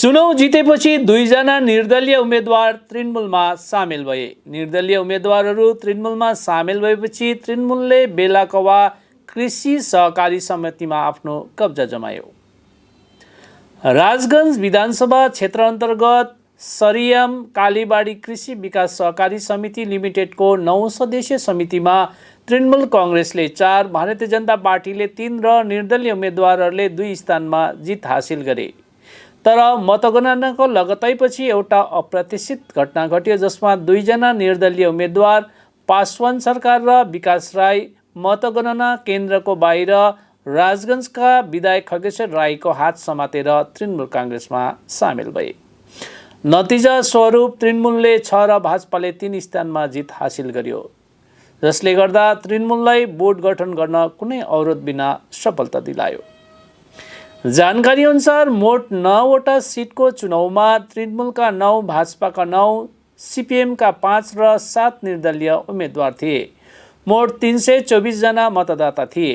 चुनाव जितेपछि दुईजना निर्दलीय उम्मेदवार तृणमूलमा सामेल भए। निर्दलीय उम्मेदवारहरू तृणमूलमा सामेल भएपछि तृणमूलले बेलाकवा कृषि सहकारी समितिमा आफ्नो कब्जा जमायो। राजगञ्ज विधानसभा क्षेत्र अन्तर्गत सरियाम कालीबाडी कृषि विकास सहकारी समिति लिमिटेडको 9 सदस्यीय समितिमा तृणमूल कांग्रेसले 4, भारतीय जनता पार्टीले 3 र निर्दलीय उम्मेदवारहरूले 2 स्थानमा जित हासिल गरे। तर मतगणनाको लगत्तैपछि एउटा अप्रत्याशित घटना घट्यो, जसमा 2 जना निर्दलीय उम्मेदवार पासवान सरकार र विकास राई मतगणना केन्द्रको बाहिर राजगञ्जका विधायक खगेश्वर राईको हात समातेर तृणमूल कांग्रेसमा सामेल भए। नतिजा स्वरूप तृणमूलले 6 र भाजपाले 3 स्थानमा जित हासिल गर्यो, जसले गर्दा तृणमूललाई बोर्ड गठन गर्न कुनै अवरोध बिना सफलता दिलायो। जानकारी अनुसार मोट 9 वटा सिटको चुनावमा तृणमूलका 9, भाजपाका 9, सीपीएमका 5 र 7 निर्दलीय उम्मेदवार थिए। मोट 324 जना मतदाता थिए।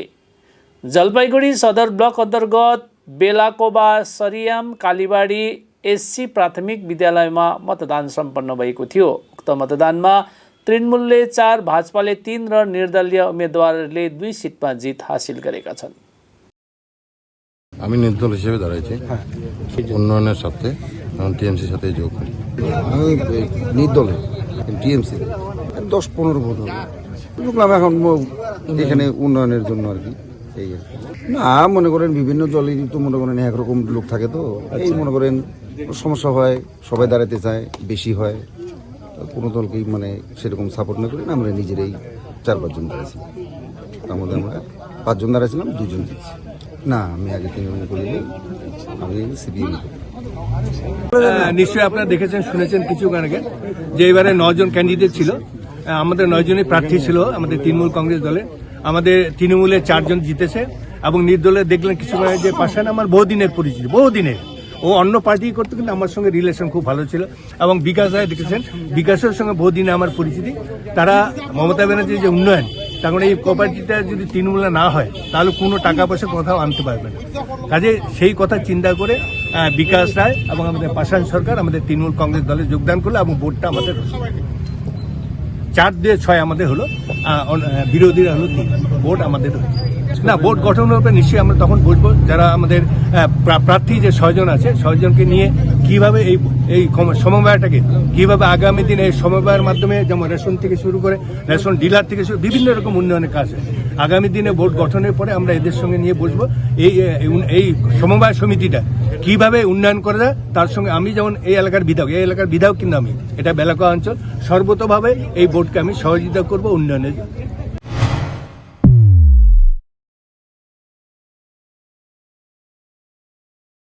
जलपाइगुडी सदर ब्लक अन्तर्गत बेलाकोबा सरियाम कालीबाडी एससी प्राथमिक विद्यालयमा मतदान सम्पन्न भएको थियो। उक्त मतदानमा तृणमूलले 4, भाजपाले 3 र निर्दलीय उम्मेदवारहरूले 2 सिटमा जित हासिल गरेका छन्। আমি নির্দল হিসেবে দাঁড়াইছি উন্নয়নের সাথে টিএমসির সাথে যোগ করি। আমি নির্দলে টিএমসি 10-15 ভোট হবে ঢুকলাম এখন এখানে উন্নয়নের জন্য আর কি। এই না মনে করেন বিভিন্ন দলেরই তো মনে করেন একরকম লোক থাকে, তো এই মনে করেন সমস্যা হয়, সবাই দাঁড়াতে চায়, বেশি হয়, কোনো দলকেই মানে সেরকম সাপোর্ট না করি না। আমরা নিজেরাই 4-5 জন দাঁড়াইছি, তার মধ্যে আমরা 5 জন দাঁড়াইছিলাম, 2 জন জিতছি। না আমি আগে 3 জন করিনি, আমি সিপিএম করি। নিশ্চয়ই আপনারা দেখেছেন শুনেছেন কিছুক্ষণ আগে যে এবারে 9 জন ক্যান্ডিডেট ছিল। আমাদের 9 জনই প্রার্থী ছিল আমাদের তৃণমূল কংগ্রেস দলে। আমাদের তৃণমূলে 4 জন জিতেছে এবং নির্দলে দেখলেন কিছুক্ষণ আগে যে পাশান আমার বহুদিনের পরিচিতি, বহুদিনের। ও অন্য পার্টি করতে কিন্তু আমার সঙ্গে রিলেশন খুব ভালো ছিল। এবং বিকাশ রায় দেখেছেন, বিকাশের সঙ্গে বহুদিনে আমার পরিচিতি। তারা মমতা ব্যানার্জির যে উন্নয়ন, তখন এই কোপারেটিভটা যদি তৃণমূলে না হয় তাহলে কোনো টাকা পয়সা কোথাও আনতে পারবে না। কাজে সেই কথা চিন্তা করে বিকাশ রায় এবং আমাদের পাশান সরকার আমাদের তৃণমূল কংগ্রেস দলে যোগদান করলো এবং ভোটটা আমাদের 4-6 আমাদের হলো, বিরোধীরা হলো 3, ভোট আমাদের হলো না। ভোট গঠনের উপরে নিশ্চয়ই আমরা তখন বসবো, যারা আমাদের প্রার্থী যে 6 জন আছে, 6 জনকে নিয়ে কিভাবে এই সমবায়টাকে কিভাবে আগামী দিনে এই সমবায়ের মাধ্যমে, যেমন রেশন থেকে শুরু করে রেশন ডিলার থেকে শুরু বিভিন্ন রকম উন্নয়নের কাজ আগামী দিনে ভোট গঠনের পরে আমরা এদের সঙ্গে নিয়ে বসবো। এই সমবায় সমিতিটা কিভাবে উন্নয়ন করা যায়, তার সঙ্গে আমি যেমন এই এলাকার বিধায়ক কিন্তু আমি এটা বেলাকোয়া অঞ্চল, সর্বতভাবে এই ভোটকে আমি সহযোগিতা করবো উন্নয়নের জন্য।